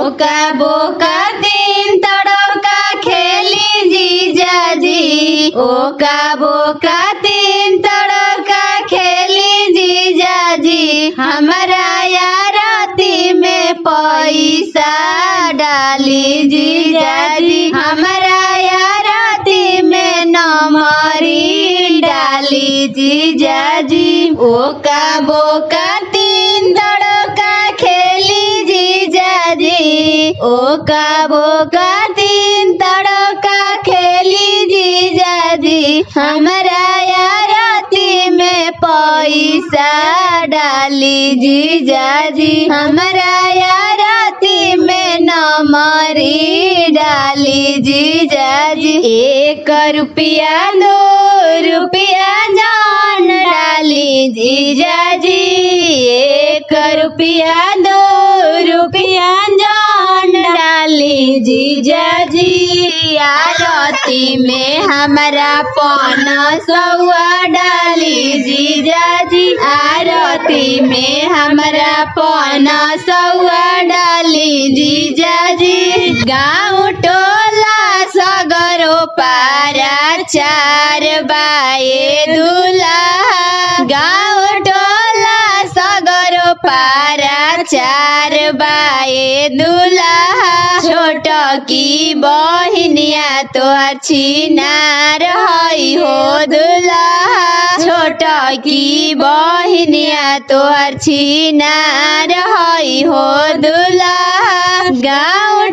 ओका बोका तीन तड़का खेली जीजा जी। ओका बोका तीन तड़का खेली जीजा जी। हमारा यारती में पैसा डाली जीजा जी। हमारा यारती में नमरी डाली जीजा जी। ओका बोका तीन तड़का खेली जीजा जी। ओका बोका तीन तड़का खेली जीजा जी। हमारा यारती में पैसा डाली जीजा जी। हमारा यारती में नमरी डाली जीजा जी। 1 रुपया 2 रुपया जान डाली जीजा जी। 1 रुपया 2 रुपया जान डाली जीजा जी। आरती में हमारा 500 डाली जीजा जी। आरती में हमारा 500 डाली जीजा जी। गाँव टोला सगरो पारा 4 बाए दूल्हा। गाँव टोला सगरो पारा 4 बाए दूल्हा। छोट की बहिनिया तोहर छिनार हई हो दूल्हा। छोट की बहिनिया तोहर छिनार हई हो दूल्हा। गाँव